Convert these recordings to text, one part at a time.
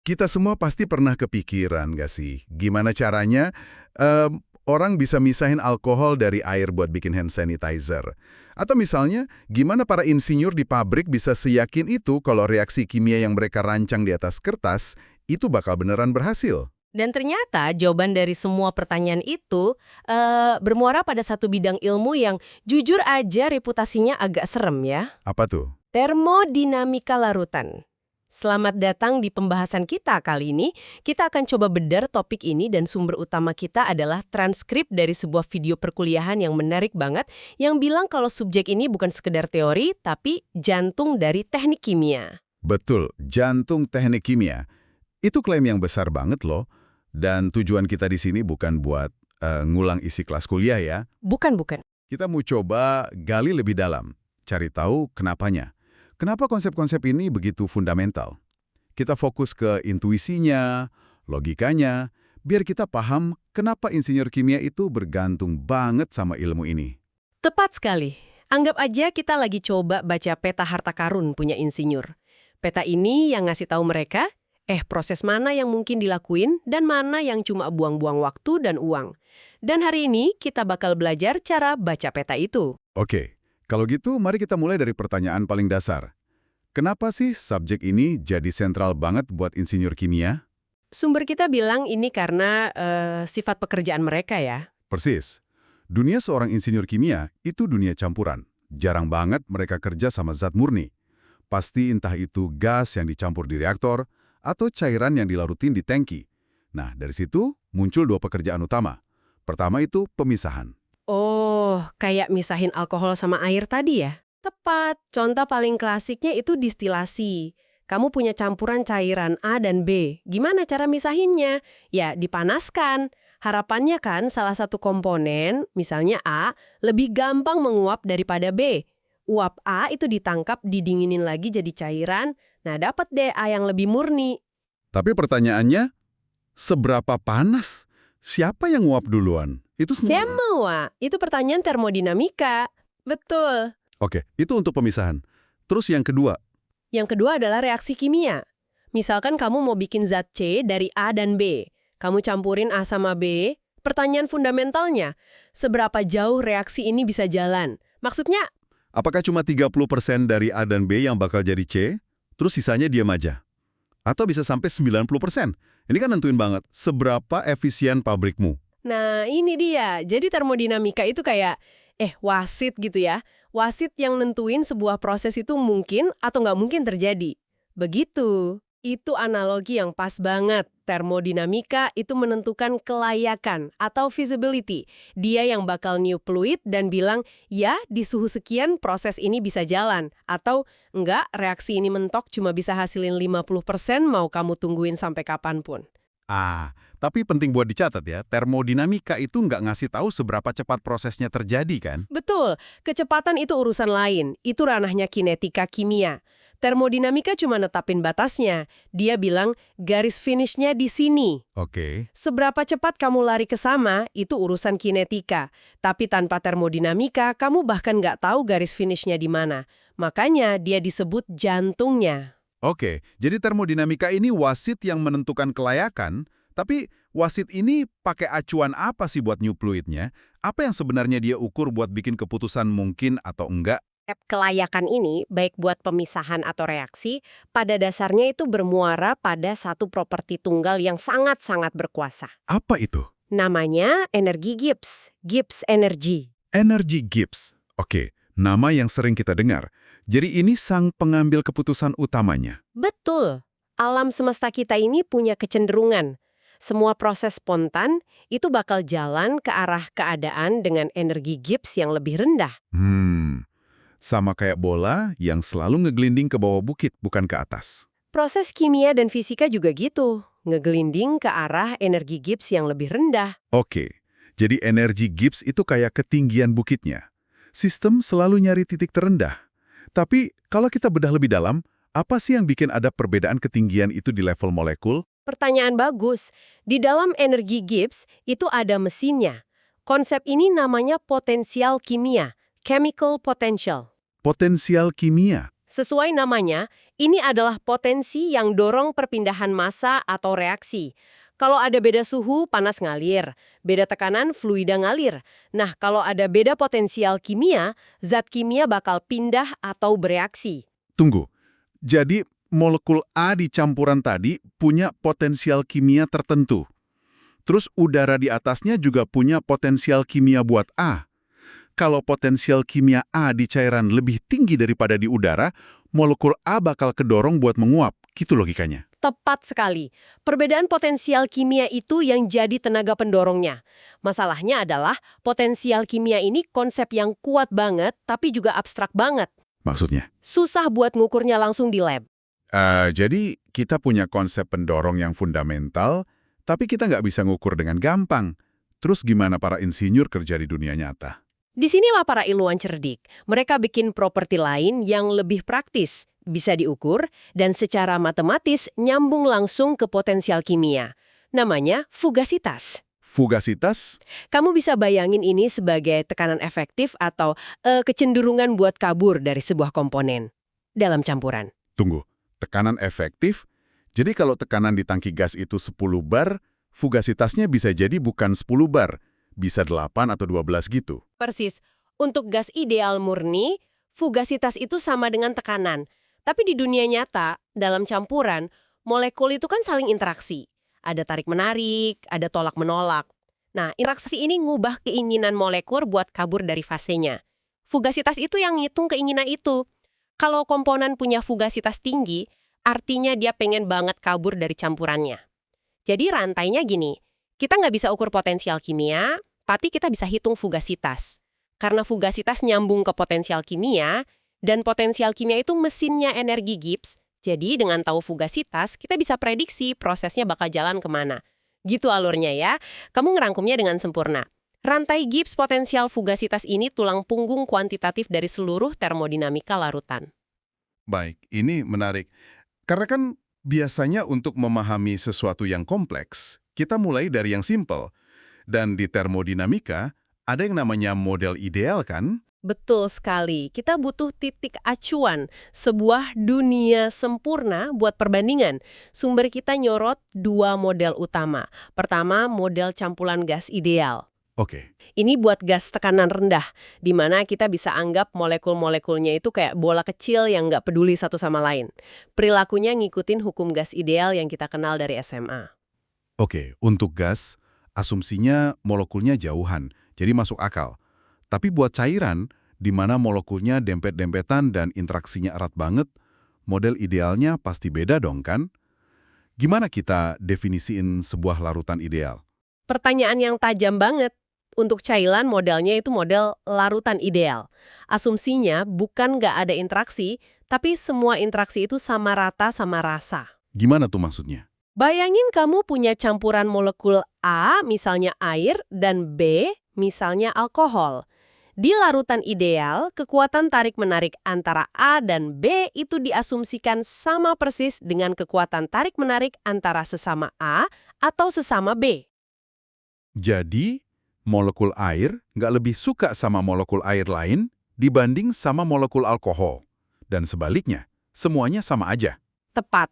Kita semua pasti pernah kepikiran nggak sih, gimana caranya orang bisa misahin alkohol dari air buat bikin hand sanitizer? Atau misalnya, gimana para insinyur di pabrik bisa seyakin itu kalau reaksi kimia yang mereka rancang di atas kertas itu bakal beneran berhasil? Dan ternyata jawaban dari semua pertanyaan itu bermuara pada satu bidang ilmu yang jujur aja reputasinya agak serem ya. Apa tuh? Termodinamika larutan. Selamat datang di pembahasan kita kali ini. Kita akan coba bedar topik ini dan sumber utama kita adalah transkrip dari sebuah video perkuliahan yang menarik banget yang bilang kalau subjek ini bukan sekedar teori tapi jantung dari teknik kimia. Betul, jantung teknik kimia. Itu klaim yang besar banget loh. Dan tujuan kita di sini bukan buat ngulang isi kelas kuliah ya. Bukan. Kita mau coba gali lebih dalam, cari tahu kenapanya. Kenapa konsep-konsep ini begitu fundamental? Kita fokus ke intuisinya, logikanya, biar kita paham kenapa insinyur kimia itu bergantung banget sama ilmu ini. Tepat sekali. Anggap aja kita lagi coba baca peta harta karun punya insinyur. Peta ini yang ngasih tahu mereka, proses mana yang mungkin dilakuin dan mana yang cuma buang-buang waktu dan uang. Dan hari ini kita bakal belajar cara baca peta itu. Oke, kalau gitu mari kita mulai dari pertanyaan paling dasar. Kenapa sih subjek ini jadi sentral banget buat insinyur kimia? Sumber kita bilang ini karena sifat pekerjaan mereka ya. Persis. Dunia seorang insinyur kimia itu dunia campuran. Jarang banget mereka kerja sama zat murni. Pasti entah itu gas yang dicampur di reaktor atau cairan yang dilarutin di tangki. Nah, dari situ muncul dua pekerjaan utama. Pertama itu pemisahan. Oh, kayak misahin alkohol sama air tadi ya? Tepat. Contoh paling klasiknya itu distilasi. Kamu punya campuran cairan A dan B. Gimana cara misahinnya? Ya, dipanaskan. Harapannya kan salah satu komponen, misalnya A, lebih gampang menguap daripada B. Uap A itu ditangkap, didinginin lagi jadi cairan. Nah, dapat deh A yang lebih murni. Tapi pertanyaannya, seberapa panas? Siapa yang nguap duluan? Itu Semua. Itu pertanyaan termodinamika. Betul. Oke, itu untuk pemisahan. Terus yang kedua, Yang kedua adalah reaksi kimia. Misalkan kamu mau bikin zat C dari A dan B. Kamu campurin A sama B. Pertanyaan fundamentalnya, seberapa jauh reaksi ini bisa jalan? Maksudnya, apakah cuma 30% dari A dan B yang bakal jadi C, terus sisanya diam aja? Atau bisa sampai 90%? Ini kan nentuin banget seberapa efisien pabrikmu. nah ini dia. Jadi termodinamika itu kayak, wasit gitu ya. Wasit yang nentuin sebuah proses itu mungkin atau nggak mungkin terjadi. Begitu. Itu analogi yang pas banget. Termodinamika itu menentukan kelayakan atau feasibility. Dia yang bakal niup fluid dan bilang, ya di suhu sekian proses ini bisa jalan. Atau, enggak, reaksi ini mentok cuma bisa hasilin 50% mau kamu tungguin sampai kapanpun. Tapi penting buat dicatat ya, termodinamika itu nggak ngasih tahu seberapa cepat prosesnya terjadi kan? Betul, kecepatan itu urusan lain. Itu ranahnya kinetika kimia. Termodinamika cuma netapin batasnya. Dia bilang garis finishnya di sini. Oke. Seberapa cepat kamu lari ke sana, itu urusan kinetika. Tapi tanpa termodinamika, kamu bahkan nggak tahu garis finishnya di mana. Makanya dia disebut jantungnya. Oke, jadi termodinamika ini wasit yang menentukan kelayakan, tapi wasit ini pakai acuan apa sih buat new fluidnya? Apa yang sebenarnya dia ukur buat bikin keputusan mungkin atau enggak? Kelayakan ini, baik buat pemisahan atau reaksi, pada dasarnya itu bermuara pada satu properti tunggal yang sangat-sangat berkuasa. Apa itu? Namanya energi Gibbs, Gibbs Energy. Energi Gibbs. Oke, nama yang sering kita dengar. Jadi ini sang pengambil keputusan utamanya. Betul, alam semesta kita ini punya kecenderungan. Semua proses spontan itu bakal jalan ke arah keadaan dengan energi Gibbs yang lebih rendah. Sama kayak bola yang selalu ngegelinding ke bawah bukit, bukan ke atas. Proses kimia dan fisika juga gitu, ngegelinding ke arah energi Gibbs yang lebih rendah. Oke, jadi energi Gibbs itu kayak ketinggian bukitnya. Sistem selalu nyari titik terendah. Tapi kalau kita bedah lebih dalam, apa sih yang bikin ada perbedaan ketinggian itu di level molekul? Pertanyaan bagus. Di dalam energi Gibbs itu ada mesinnya. Konsep ini namanya potensial kimia, chemical potential. Potensial kimia. Sesuai namanya, ini adalah potensi yang dorong perpindahan massa atau reaksi. Kalau ada beda suhu, panas ngalir. Beda tekanan, fluida ngalir. Nah, kalau ada beda potensial kimia, zat kimia bakal pindah atau bereaksi. Tunggu, jadi molekul A di campuran tadi punya potensial kimia tertentu. Terus udara di atasnya juga punya potensial kimia buat A. Kalau potensial kimia A di cairan lebih tinggi daripada di udara, molekul A bakal kedorong buat menguap. Gitu logikanya. Tepat sekali. Perbedaan potensial kimia itu yang jadi tenaga pendorongnya. Masalahnya adalah potensial kimia ini konsep yang kuat banget, tapi juga abstrak banget. Maksudnya? Susah buat ngukurnya langsung di lab. Jadi kita punya konsep pendorong yang fundamental, tapi kita nggak bisa ngukur dengan gampang. Terus gimana para insinyur kerja di dunia nyata? Disinilah para ilmuwan cerdik. Mereka bikin properti lain yang lebih praktis, bisa diukur, dan secara matematis nyambung langsung ke potensial kimia. Namanya fugasitas. Fugasitas? Kamu bisa bayangin ini sebagai tekanan efektif atau kecenderungan buat kabur dari sebuah komponen dalam campuran. Tunggu, tekanan efektif? Jadi kalau tekanan di tangki gas itu 10 bar, fugasitasnya bisa jadi bukan 10 bar, bisa 8 atau 12 gitu. Persis. Untuk gas ideal murni, fugasitas itu sama dengan tekanan. Tapi di dunia nyata, dalam campuran, molekul itu kan saling interaksi. Ada tarik-menarik, ada tolak-menolak. Nah, interaksi ini ngubah keinginan molekul buat kabur dari fasenya. Fugasitas itu yang ngitung keinginan itu. Kalau komponen punya fugasitas tinggi, artinya dia pengen banget kabur dari campurannya. Jadi rantainya gini, kita nggak bisa ukur potensial kimia, tapi kita bisa hitung fugasitas. Karena fugasitas nyambung ke potensial kimia, dan potensial kimia itu mesinnya energi Gibbs, jadi dengan tahu fugasitas, kita bisa prediksi prosesnya bakal jalan kemana. Gitu alurnya ya, kamu ngerangkumnya dengan sempurna. Rantai Gibbs potensial fugasitas ini tulang punggung kuantitatif dari seluruh termodinamika larutan. Baik, ini menarik. Karena kan biasanya untuk memahami sesuatu yang kompleks, kita mulai dari yang simple. Dan di termodinamika, ada yang namanya model ideal kan? Betul sekali, kita butuh titik acuan, sebuah dunia sempurna buat perbandingan. Sumber kita nyorot 2 model utama. Pertama, model campuran gas ideal. Oke. Ini buat gas tekanan rendah, di mana kita bisa anggap molekul-molekulnya itu kayak bola kecil yang nggak peduli satu sama lain. Perilakunya ngikutin hukum gas ideal yang kita kenal dari SMA. Oke, untuk gas, asumsinya molekulnya jauhan, jadi masuk akal. Tapi buat cairan, di mana molekulnya dempet-dempetan dan interaksinya erat banget, model idealnya pasti beda dong kan? Gimana kita definisiin sebuah larutan ideal? Pertanyaan yang tajam banget. Untuk cairan modelnya itu model larutan ideal. Asumsinya bukan nggak ada interaksi, tapi semua interaksi itu sama rata sama rasa. Gimana tuh maksudnya? Bayangin kamu punya campuran molekul A, misalnya air, dan B, misalnya alkohol. Di larutan ideal, kekuatan tarik-menarik antara A dan B itu diasumsikan sama persis dengan kekuatan tarik-menarik antara sesama A atau sesama B. Jadi, molekul air nggak lebih suka sama molekul air lain dibanding sama molekul alkohol. Dan sebaliknya, semuanya sama aja. Tepat.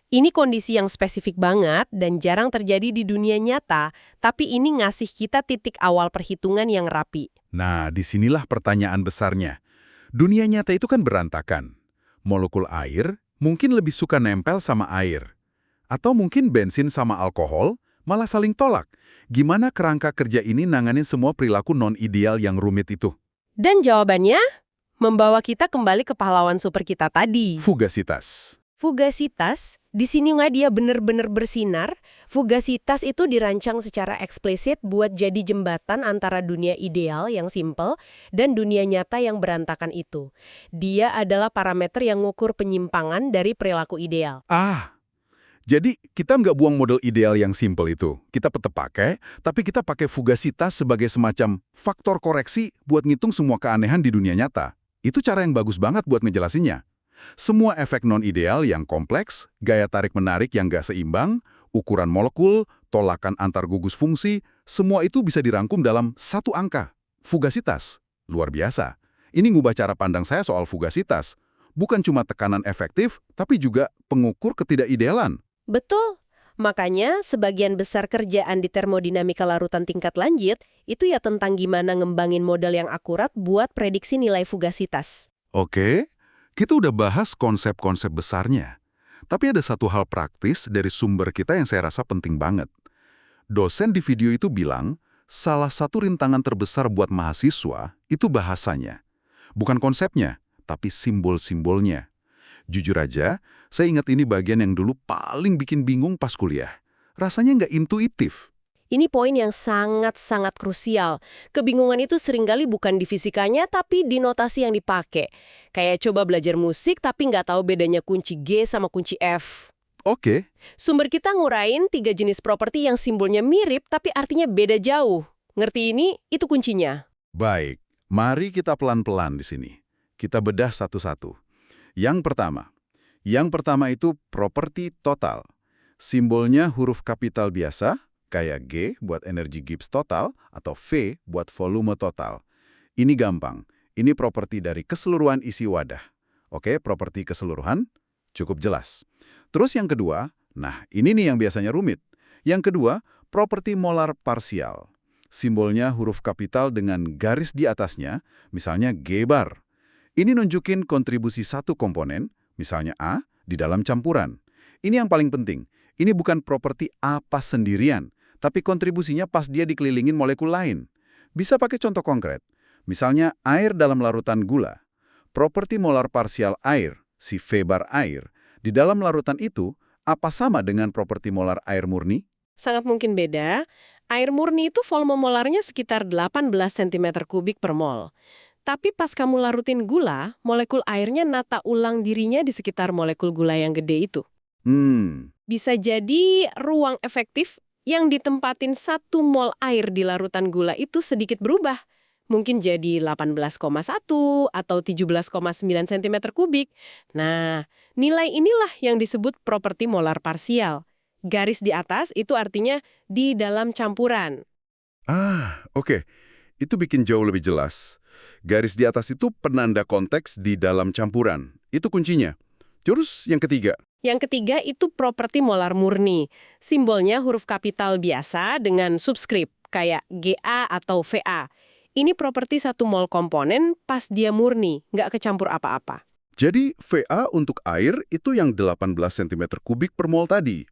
Ini kondisi yang spesifik banget dan jarang terjadi di dunia nyata, tapi ini ngasih kita titik awal perhitungan yang rapi. Nah, disinilah pertanyaan besarnya. Dunia nyata itu kan berantakan. Molekul air mungkin lebih suka nempel sama air. Atau mungkin bensin sama alkohol malah saling tolak. Gimana kerangka kerja ini nanganin semua perilaku non-ideal yang rumit itu? Dan jawabannya membawa kita kembali ke pahlawan super kita tadi. Fugasitas. Fugasitas, di sini nggak dia benar-benar bersinar. Fugasitas itu dirancang secara eksplisit buat jadi jembatan antara dunia ideal yang simple dan dunia nyata yang berantakan itu. Dia adalah parameter yang ngukur penyimpangan dari perilaku ideal. Jadi kita nggak buang model ideal yang simple itu. Kita tetap pakai, tapi kita pakai fugasitas sebagai semacam faktor koreksi buat ngitung semua keanehan di dunia nyata. Itu cara yang bagus banget buat ngejelasinnya. Semua efek non-ideal yang kompleks, gaya tarik-menarik yang nggak seimbang, ukuran molekul, tolakan antar gugus fungsi, semua itu bisa dirangkum dalam satu angka, fugasitas. Luar biasa. Ini ngubah cara pandang saya soal fugasitas. Bukan cuma tekanan efektif, tapi juga pengukur ketidakidealan. Betul. Makanya, sebagian besar kerjaan di termodinamika larutan tingkat lanjut itu ya tentang gimana ngembangin model yang akurat buat prediksi nilai fugasitas. Oke, kita udah bahas konsep-konsep besarnya. Tapi ada satu hal praktis dari sumber kita yang saya rasa penting banget. Dosen di video itu bilang, salah satu rintangan terbesar buat mahasiswa itu bahasanya. Bukan konsepnya, tapi simbol-simbolnya. Jujur aja, saya ingat ini bagian yang dulu paling bikin bingung pas kuliah. Rasanya nggak intuitif. Ini poin yang sangat-sangat krusial. Kebingungan itu seringkali bukan di fisikanya, tapi di notasi yang dipakai. Kayak coba belajar musik, tapi nggak tahu bedanya kunci G sama kunci F. Oke, Sumber kita ngurain 3 jenis properti yang simbolnya mirip, tapi artinya beda jauh. Ngerti ini, itu kuncinya. baik. Mari kita pelan-pelan di sini. Kita bedah satu-satu. Yang pertama itu properti total. Simbolnya huruf kapital biasa, kayak G buat energi Gibbs total, atau V buat volume total. Ini gampang. Ini properti dari keseluruhan isi wadah. Oke, properti keseluruhan cukup jelas. Terus yang kedua, nah ini nih yang biasanya rumit. Yang kedua, properti molar parsial. Simbolnya huruf kapital dengan garis di atasnya, misalnya G bar. Ini nunjukin kontribusi satu komponen, misalnya A, di dalam campuran. Ini yang paling penting. Ini bukan properti A pas sendirian, tapi kontribusinya pas dia dikelilingin molekul lain. Bisa pakai contoh konkret. Misalnya air dalam larutan gula. Properti molar parsial air, si V bar air, di dalam larutan itu, apa sama dengan properti molar air murni? Sangat mungkin beda. Air murni itu volume molarnya sekitar 18 cm3 per mol. Tapi pas kamu larutin gula, molekul airnya nata ulang dirinya di sekitar molekul gula yang gede itu. Bisa jadi ruang efektif yang ditempatin 1 mol air di larutan gula itu sedikit berubah. Mungkin jadi 18,1 atau 17,9 cm3. Nah, nilai inilah yang disebut properti molar parsial. Garis di atas itu artinya di dalam campuran. Oke. Itu bikin jauh lebih jelas. Garis di atas itu penanda konteks di dalam campuran. Itu kuncinya. Terus yang ketiga. Yang ketiga itu properti molar murni. Simbolnya huruf kapital biasa dengan subskrip, kayak Ga atau Va. Ini properti 1 mol komponen pas dia murni, nggak kecampur apa-apa. Jadi Va untuk air itu yang 18 cm3 per mol tadi.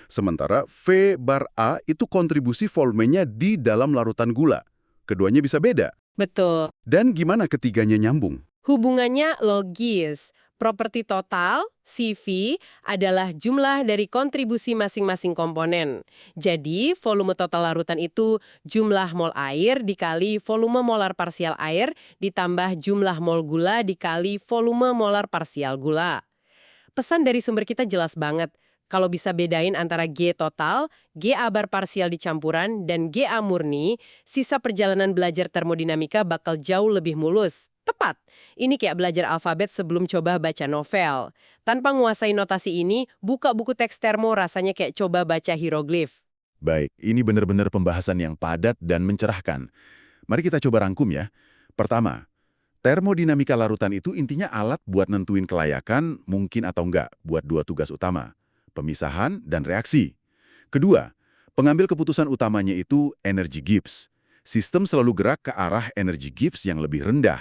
Sementara V bar A itu kontribusi volumenya di dalam larutan gula. Keduanya bisa beda. Betul. Dan gimana ketiganya nyambung? Hubungannya logis. Properti total, CV, adalah jumlah dari kontribusi masing-masing komponen. Jadi, volume total larutan itu jumlah mol air dikali volume molar parsial air ditambah jumlah mol gula dikali volume molar parsial gula. Pesan dari sumber kita jelas banget. Kalau bisa bedain antara G total, Ga bar parsial di campuran, dan Ga murni, sisa perjalanan belajar termodinamika bakal jauh lebih mulus. Tepat. Ini kayak belajar alfabet sebelum coba baca novel. Tanpa nguasai notasi ini, buka buku teks termo rasanya kayak coba baca hieroglif. Baik, ini benar-benar pembahasan yang padat dan mencerahkan. Mari kita coba rangkum ya. Pertama, termodinamika larutan itu intinya alat buat nentuin kelayakan, mungkin atau enggak, buat 2 tugas utama. Pemisahan dan reaksi. Kedua, pengambil keputusan utamanya itu energi Gibbs. Sistem selalu gerak ke arah energi Gibbs yang lebih rendah.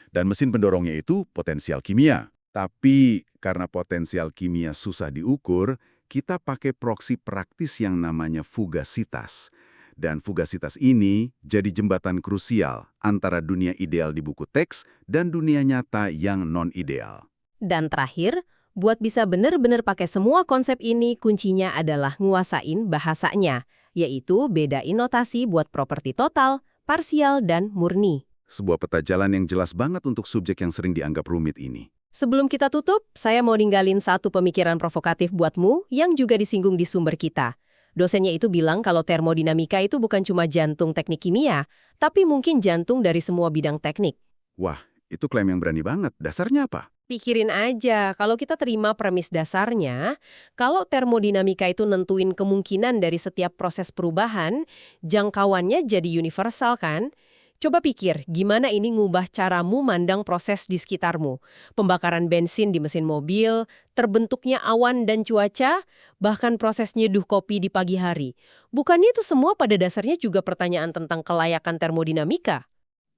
Dan mesin pendorongnya itu potensial kimia. Tapi karena potensial kimia susah diukur, kita pakai proksi praktis yang namanya fugasitas. Dan fugasitas ini jadi jembatan krusial antara dunia ideal di buku teks dan dunia nyata yang non-ideal. Dan terakhir, buat bisa benar-benar pakai semua konsep ini, kuncinya adalah nguasain bahasanya, yaitu bedain notasi buat properti total, parsial, dan murni. Sebuah peta jalan yang jelas banget untuk subjek yang sering dianggap rumit ini. Sebelum kita tutup, saya mau ninggalin satu pemikiran provokatif buatmu yang juga disinggung di sumber kita. Dosennya itu bilang kalau termodinamika itu bukan cuma jantung teknik kimia, tapi mungkin jantung dari semua bidang teknik. Wah, itu klaim yang berani banget. Dasarnya apa? Pikirin aja, kalau kita terima premis dasarnya, kalau termodinamika itu nentuin kemungkinan dari setiap proses perubahan, jangkauannya jadi universal kan? Coba pikir, gimana ini ngubah caramu mandang proses di sekitarmu. Pembakaran bensin di mesin mobil, terbentuknya awan dan cuaca, bahkan proses nyeduh kopi di pagi hari. Bukannya itu semua pada dasarnya juga pertanyaan tentang kelayakan termodinamika?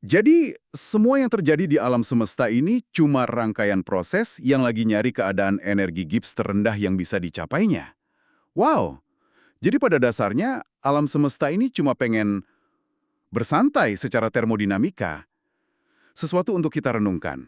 Jadi, semua yang terjadi di alam semesta ini cuma rangkaian proses yang lagi nyari keadaan energi Gibbs terendah yang bisa dicapainya. Wow, jadi pada dasarnya alam semesta ini cuma pengen bersantai secara termodinamika. Sesuatu untuk kita renungkan.